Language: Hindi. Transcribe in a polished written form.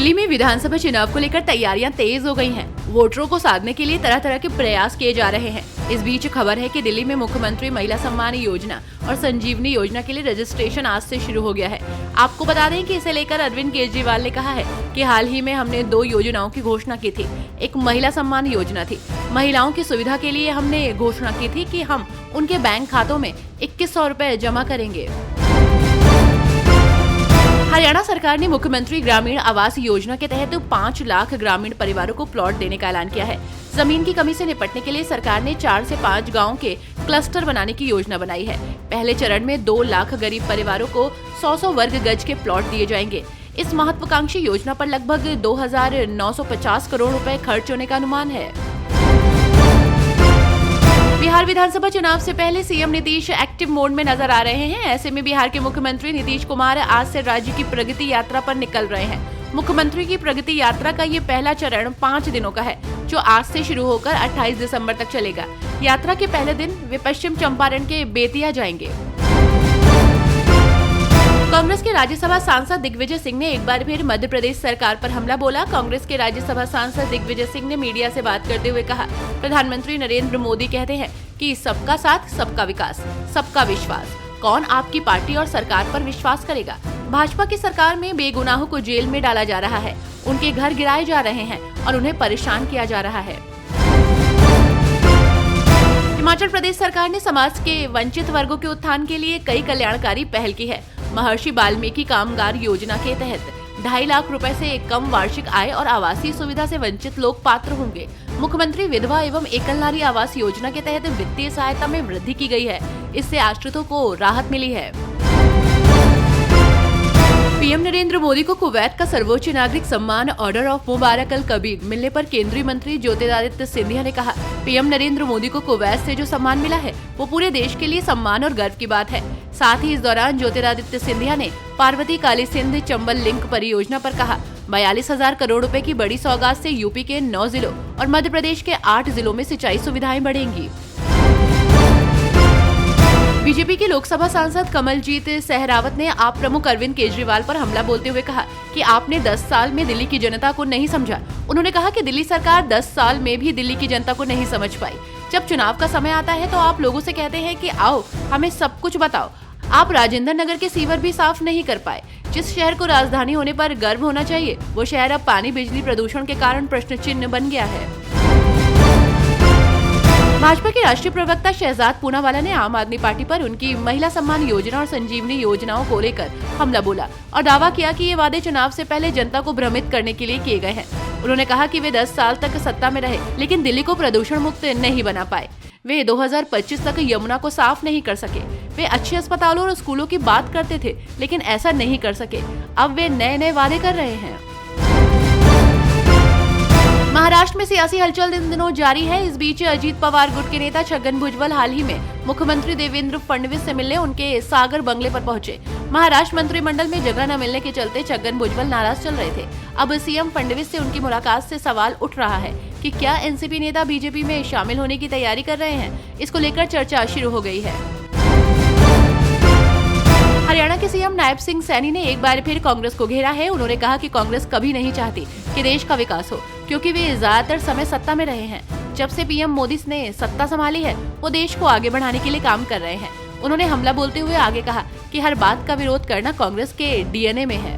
दिल्ली में विधानसभा चुनाव को लेकर तैयारियां तेज हो गई हैं। वोटरों को साधने के लिए तरह तरह के प्रयास किए जा रहे हैं। इस बीच खबर है कि दिल्ली में मुख्यमंत्री महिला सम्मान योजना और संजीवनी योजना के लिए रजिस्ट्रेशन आज से शुरू हो गया है। आपको बता दें कि इसे लेकर अरविंद केजरीवाल ने कहा है कि हाल ही में हमने 2 योजनाओं की घोषणा की थी। एक महिला सम्मान योजना थी। महिलाओं की सुविधा के लिए हमने घोषणा की थी कि हम उनके बैंक खातों में 2100 रुपए जमा करेंगे। हरियाणा सरकार ने मुख्यमंत्री ग्रामीण आवास योजना के तहत 5 लाख ग्रामीण परिवारों को प्लॉट देने का ऐलान किया है। जमीन की कमी से निपटने के लिए सरकार ने 4 से 5 गांवों के क्लस्टर बनाने की योजना बनाई है। पहले चरण में 2 लाख गरीब परिवारों को 100 वर्ग गज के प्लॉट दिए जाएंगे। इस महत्वाकांक्षी योजना पर लगभग 2950 करोड़ रुपए खर्च होने का अनुमान है। बिहार विधानसभा चुनाव से पहले सीएम नीतीश एक्टिव मोड में नजर आ रहे हैं। ऐसे में बिहार के मुख्यमंत्री नीतीश कुमार आज से राज्य की प्रगति यात्रा पर निकल रहे हैं। मुख्यमंत्री की प्रगति यात्रा का ये पहला चरण 5 दिनों का है, जो आज से शुरू होकर 28 दिसंबर तक चलेगा। यात्रा के पहले दिन वे पश्चिम चंपारण के बेतिया जाएंगे। कांग्रेस के राज्यसभा सांसद दिग्विजय सिंह ने एक बार फिर मध्य प्रदेश सरकार पर हमला बोला। कांग्रेस के राज्यसभा सांसद दिग्विजय सिंह ने मीडिया से बात करते हुए कहा, प्रधानमंत्री नरेंद्र मोदी कहते हैं कि सबका साथ, सबका विकास, सबका विश्वास। कौन आपकी पार्टी और सरकार पर विश्वास करेगा? भाजपा की सरकार में बेगुनाहों को जेल में डाला जा रहा है, उनके घर गिराए जा रहे हैं और उन्हें परेशान किया जा रहा है। हिमाचल प्रदेश सरकार ने समाज के वंचित वर्गों के उत्थान के लिए कई कल्याणकारी पहल की है। महर्षि वाल्मीकि कामगार योजना के तहत 2.5 लाख रुपए से कम वार्षिक आय और आवासीय सुविधा से वंचित लोग पात्र होंगे। मुख्यमंत्री विधवा एवं एकल नारी आवास योजना के तहत वित्तीय सहायता में वृद्धि की गई है। इससे आश्रितों को राहत मिली है। पीएम नरेंद्र मोदी को कुवैत का सर्वोच्च नागरिक सम्मान ऑर्डर ऑफ मुबारक अल कबीर मिलने पर केंद्रीय मंत्री ज्योतिरादित्य सिंधिया ने कहा, पीएम नरेंद्र मोदी को कुवैत से जो सम्मान मिला है वो पूरे देश के लिए सम्मान और गर्व की बात है। साथ ही इस दौरान ज्योतिरादित्य सिंधिया ने पार्वती काली सिंध चंबल लिंक परियोजना पर कहा, 42,000 करोड़ रुपए की बड़ी सौगात से यूपी के 9 जिलों और मध्य प्रदेश के 8 जिलों में सिंचाई सुविधाएं बढ़ेंगी। बीजेपी के लोकसभा सांसद कमलजीत सहरावत ने आप प्रमुख अरविंद केजरीवाल पर हमला बोलते हुए कहा कि आपने 10 साल में दिल्ली की जनता को नहीं समझा। उन्होंने कहा कि दिल्ली सरकार 10 साल में भी दिल्ली की जनता को नहीं समझ पाई। जब चुनाव का समय आता है तो आप लोगों से कहते हैं कि आओ हमें सब कुछ बताओ। आप राजेंद्र नगर के सीवर भी साफ नहीं कर पाए। जिस शहर को राजधानी होने पर गर्व होना चाहिए, वो शहर अब पानी, बिजली, प्रदूषण के कारण प्रश्न चिन्ह बन गया है। भाजपा के राष्ट्रीय प्रवक्ता शहजाद पूनावाला ने आम आदमी पार्टी पर उनकी महिला सम्मान योजना और संजीवनी योजनाओं को लेकर हमला बोला और दावा किया कि ये वादे चुनाव से पहले जनता को भ्रमित करने के लिए किए गए हैं। उन्होंने कहा कि वे 10 साल तक सत्ता में रहे, लेकिन दिल्ली को प्रदूषण मुक्त नहीं बना पाए। वे 2025 तक यमुना को साफ नहीं कर सके। वे अच्छे अस्पतालों और स्कूलों की बात करते थे, लेकिन ऐसा नहीं कर सके। अब वे नए वादे कर रहे हैं। महाराष्ट्र में सियासी हलचल इन दिनों जारी है। इस बीच अजीत पवार गुट के नेता छगन भुजबल हाल ही में मुख्यमंत्री देवेंद्र फडणवीस से मिलने उनके सागर बंगले पर पहुंचे। महाराष्ट्र मंत्रिमंडल में जगह न मिलने के चलते छगन भुजबल नाराज चल रहे थे। अब सीएम फडणवीस से उनकी मुलाकात से सवाल उठ रहा है कि क्या एनसीपी नेता बीजेपी में शामिल होने की तैयारी कर रहे हैं। इसको लेकर चर्चा शुरू हो गई है। हरियाणा के सीएम नायब सिंह सैनी ने एक बार फिर कांग्रेस को घेरा है। उन्होंने कहा कि कांग्रेस कभी नहीं चाहती कि देश का विकास हो, क्योंकि वे ज्यादातर समय सत्ता में रहे हैं। जब से पीएम मोदी ने सत्ता संभाली है, वो देश को आगे बढ़ाने के लिए काम कर रहे हैं। उन्होंने हमला बोलते हुए आगे कहा कि हर बात का विरोध करना कांग्रेस के डीएनए में है।